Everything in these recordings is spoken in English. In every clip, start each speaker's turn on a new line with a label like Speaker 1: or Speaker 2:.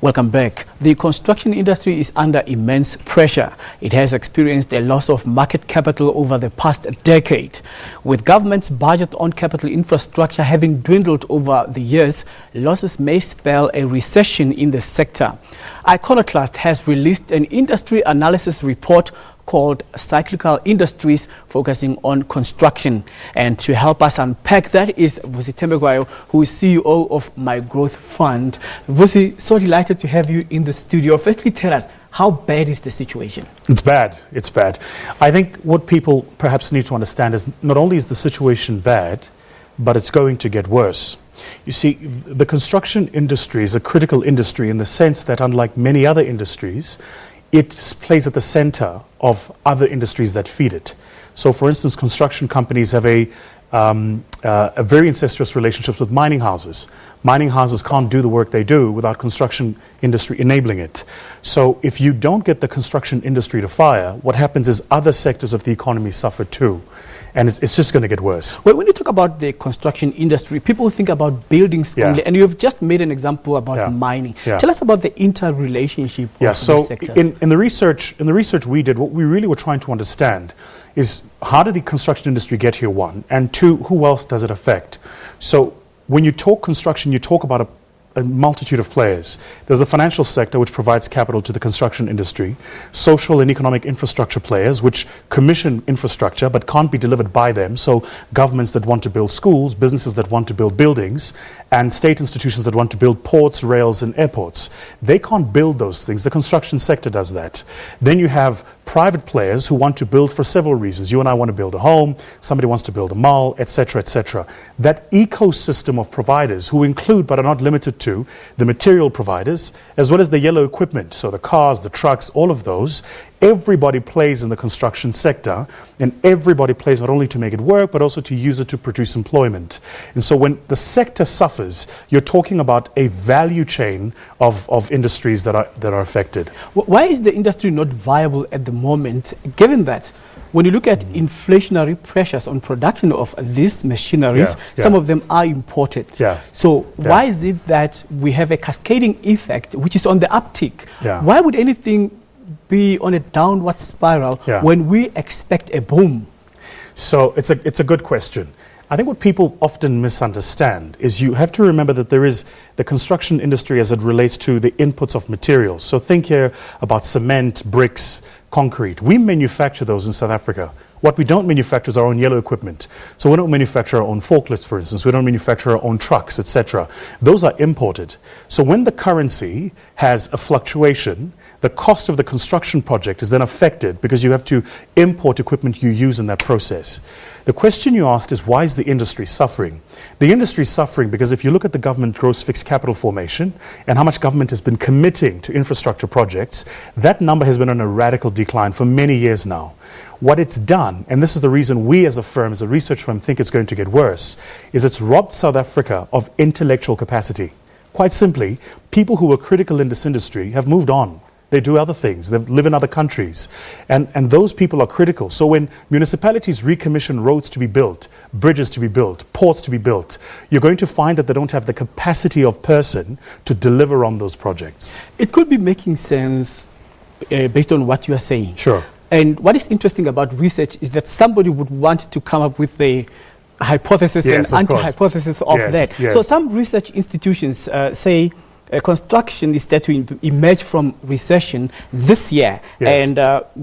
Speaker 1: Welcome back. The construction industry is under immense pressure. It has experienced a loss of market capital over the past decade. With government's budget on capital infrastructure having dwindled over the years, losses may spell a recession in the sector. Iconoclust has released an industry analysis report called Cyclical Industries, focusing on construction. And to help us unpack that is Vusi Thembekwayo, who is CEO of My Growth Fund. Vusi, so delighted to have you in the studio. Firstly, tell us, how bad is the situation?
Speaker 2: It's bad. It's bad. I think what people perhaps need to understand is not only is the situation bad, but it's going to get worse. You see, the construction industry is a critical industry in the sense that, unlike many other industries, it plays at the center of other industries that feed it. So, for instance, construction companies have a very incestuous relationships with mining houses. Mining houses can't do the work they do without construction industry enabling it. So if you don't get the construction industry to fire, what happens is other sectors of the economy suffer too. And it's just going to get worse.
Speaker 1: Well, when you talk about the construction industry, people think about buildings only, and you've just made an example about mining. Tell us about the interrelationship of these sectors.
Speaker 2: In the research we did, what we really were trying to understand is how did the construction industry get here, one, and two, who else does it affect? So when you talk construction, you talk about a multitude of players. There's the financial sector, which provides capital to the construction industry, social and economic infrastructure players, which commission infrastructure but can't be delivered by them. So governments that want to build schools, businesses that want to build buildings, and state institutions that want to build ports, rails, and airports. They can't build those things. The construction sector does that. Then you have private players who want to build for several reasons. You and I want to build a home, somebody wants to build a mall, etc., etc. That ecosystem of providers, who include but are not limited to the material providers, as well as the yellow equipment, so the cars, the trucks, all of those, everybody plays in the construction sector, and everybody plays not only to make it work, but also to use it to produce employment. And so when the sector suffers, you're talking about a value chain of industries that are affected.
Speaker 1: Why is the industry not viable at the moment, given that when you look at inflationary pressures on production of these machineries, some of them are imported. So why is it that we have a cascading effect which is on the uptick? Why would anything be on a downward spiral when we expect a boom?
Speaker 2: So it's a good question. I think what people often misunderstand is you have to remember that there is the construction industry as it relates to the inputs of materials. So think here about cement, bricks, concrete. We manufacture those in South Africa. What we don't manufacture is our own yellow equipment. So we don't manufacture our own forklifts, for instance. We don't manufacture our own trucks, etc. Those are imported. So when the currency has a fluctuation, the cost of the construction project is then affected because you have to import equipment you use in that process. The question you asked is, why is the industry suffering? The industry is suffering because if you look at the government gross fixed capital formation and how much government has been committing to infrastructure projects, that number has been on a radical decline for many years now. What it's done, and this is the reason we as a firm, as a research firm, think it's going to get worse, is it's robbed South Africa of intellectual capacity. Quite simply, people who were critical in this industry have moved on. They do other things. They live in other countries. And those people are critical. So when municipalities recommission roads to be built, bridges to be built, ports to be built, you're going to find that they don't have the capacity of person to deliver on those projects.
Speaker 1: It could be making sense based on what you are saying.
Speaker 2: Sure.
Speaker 1: And what is interesting about research is that somebody would want to come up with a hypothesis and anti-hypothesis of that. So some research institutions say construction is set to emerge from recession this year, and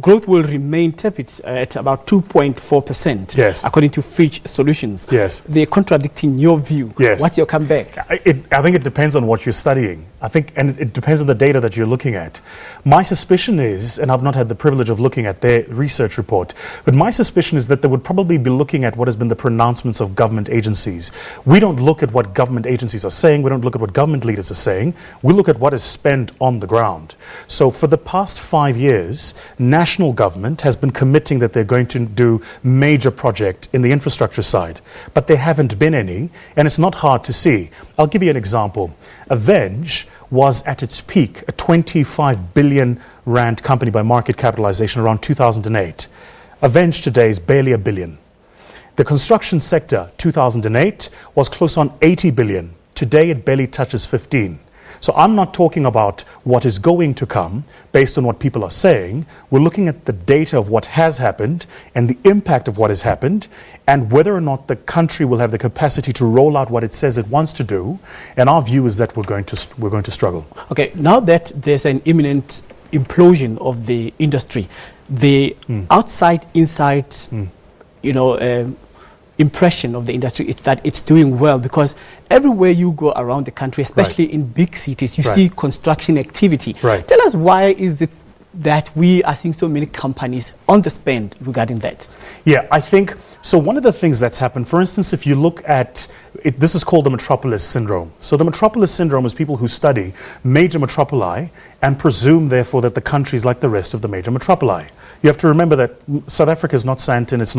Speaker 1: growth will remain tepid at about 2.4%, according to Fitch Solutions. They're contradicting your view. What's your comeback?
Speaker 2: I think it depends on what you're studying. And it depends on the data that you're looking at. My suspicion is, and I've not had the privilege of looking at their research report, but my suspicion is that they would probably be looking at what has been the pronouncements of government agencies. We don't look at what government agencies are saying. We don't look at what government leaders are saying. We look at what is spent on the ground. So for the past 5 years, national government has been committing that they're going to do major project in the infrastructure side, but there haven't been any, and it's not hard to see. I'll give you an example. Avenge was at its peak a 25 billion rand company by market capitalization around 2008. Avenge today is barely $1 billion. The construction sector, 2008, was close on 80 billion. Today it barely touches 15. So I'm not talking about what is going to come based on what people are saying. We're looking at the data of what has happened and the impact of what has happened and whether or not the country will have the capacity to roll out what it says it wants to do. And our view is that we're going to struggle.
Speaker 1: Okay, now that there's an imminent implosion of the industry, the outside-inside, impression of the industry is that it's doing well, because everywhere you go around the country, especially in big cities, you see construction activity. Tell us, why is it that we are seeing so many companies on the spend regarding that?
Speaker 2: Yeah, I think, so one of the things that's happened, for instance, if you look at, this is called the metropolis syndrome. So the metropolis syndrome is people who study major metropoli and presume, therefore, that the country is like the rest of the major metropoli. You have to remember that South Africa is not Sandton, it's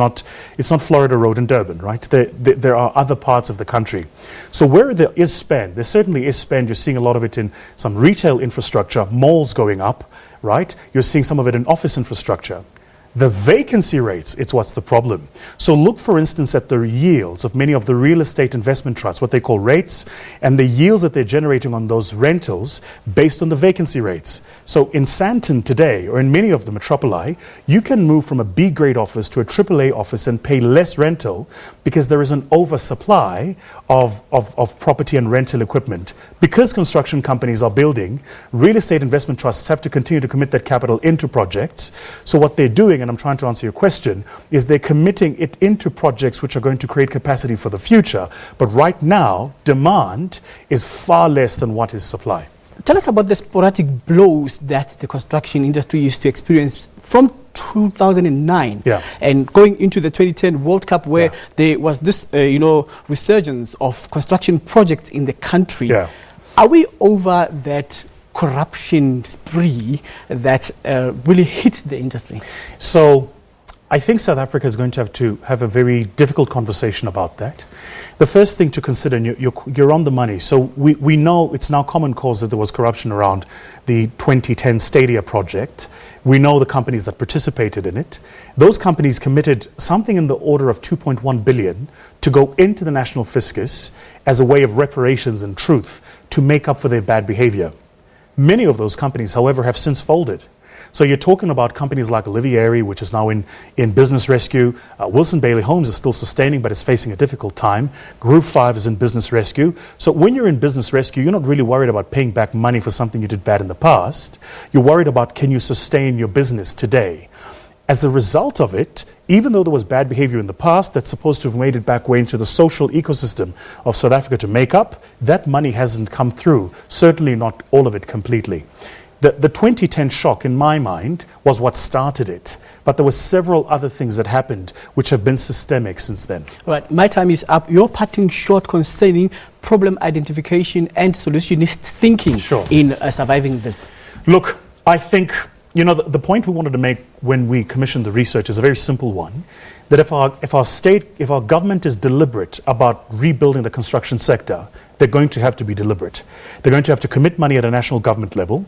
Speaker 2: not Florida Road in Durban, right? There are other parts of the country. So where there is spend, there certainly is spend. You're seeing a lot of it in some retail infrastructure, malls going up, right? You're seeing some of it in office infrastructure. The vacancy rates, it's what's the problem. So look, for instance, at the yields of many of the real estate investment trusts, what they call rates, and the yields that they're generating on those rentals based on the vacancy rates. So in Sandton today, or in many of the metropoli, you can move from a B-grade office to a AAA office and pay less rental because there is an oversupply of property and rental equipment. Because construction companies are building, real estate investment trusts have to continue to commit that capital into projects. So what they're doing, and I'm trying to answer your question, is they're committing it into projects which are going to create capacity for the future. But right now, demand is far less than what is supply.
Speaker 1: Tell us about the sporadic blows that the construction industry used to experience from 2009 and going into the 2010 World Cup, where there was this, resurgence of construction projects in the country. Are we over that corruption spree that really hit the industry?
Speaker 2: So I think South Africa is going to have a very difficult conversation about that. The first thing to consider, and you're on the money, so we know it's now common cause that there was corruption around the 2010 Stadia project. We know the companies that participated in it. Those companies committed something in the order of 2.1 billion to go into the national fiscus as a way of reparations and truth to make up for their bad behavior. Many of those companies, however, have since folded. So you're talking about companies like Olivieri, which is now in business rescue. Wilson Bailey Homes is still sustaining, but it's facing a difficult time. Group 5 is in business rescue. So when you're in business rescue, you're not really worried about paying back money for something you did bad in the past. You're worried about, can you sustain your business today? As a result of it, even though there was bad behavior in the past that's supposed to have made it back way into the social ecosystem of South Africa to make up, that money hasn't come through, certainly not all of it completely. The 2010 shock, in my mind, was what started it. But there were several other things that happened which have been systemic since then.
Speaker 1: Right, my time is up. You're parting short concerning problem identification and solutionist thinking in surviving this.
Speaker 2: Look, I think, the point we wanted to make when we commissioned the research is a very simple one. That if our government is deliberate about rebuilding the construction sector, they're going to have to be deliberate. They're going to have to commit money at a national government level.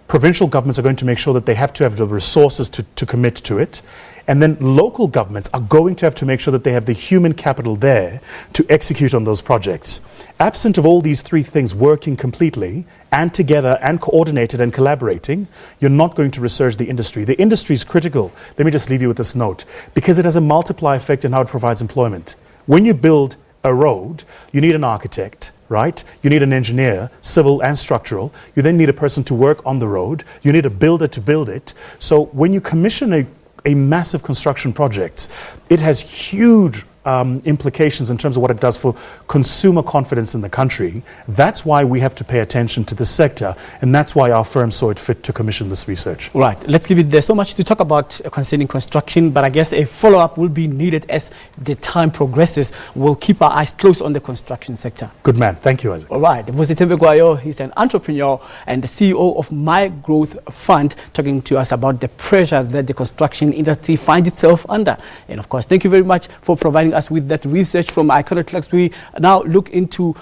Speaker 2: Provincial governments are going to make sure that they have to have the resources to commit to it. And then local governments are going to have to make sure that they have the human capital there to execute on those projects. Absent of all these three things working completely and together and coordinated and collaborating, you're not going to resurge the industry. The industry is critical. Let me just leave you with this note, because it has a multiply effect in how it provides employment. When you build a road, you need an architect, right? You need an engineer, civil and structural. You then need a person to work on the road. You need a builder to build it. So when you commission a massive construction project, it has huge implications in terms of what it does for consumer confidence in the country. That's why we have to pay attention to this sector, and that's why our firm saw it fit to commission this research.
Speaker 1: Right, let's leave it there. So much to talk about concerning construction, but I guess a follow-up will be needed as the time progresses. We'll keep our eyes close on the construction sector.
Speaker 2: Good man. Thank you, Isaac.
Speaker 1: All right, Vusi Thembekwayo, he's an entrepreneur and the CEO of My Growth Fund, talking to us about the pressure that the construction industry finds itself under. And of course, thank you very much for providing us with that research from Iconoclust. We now look into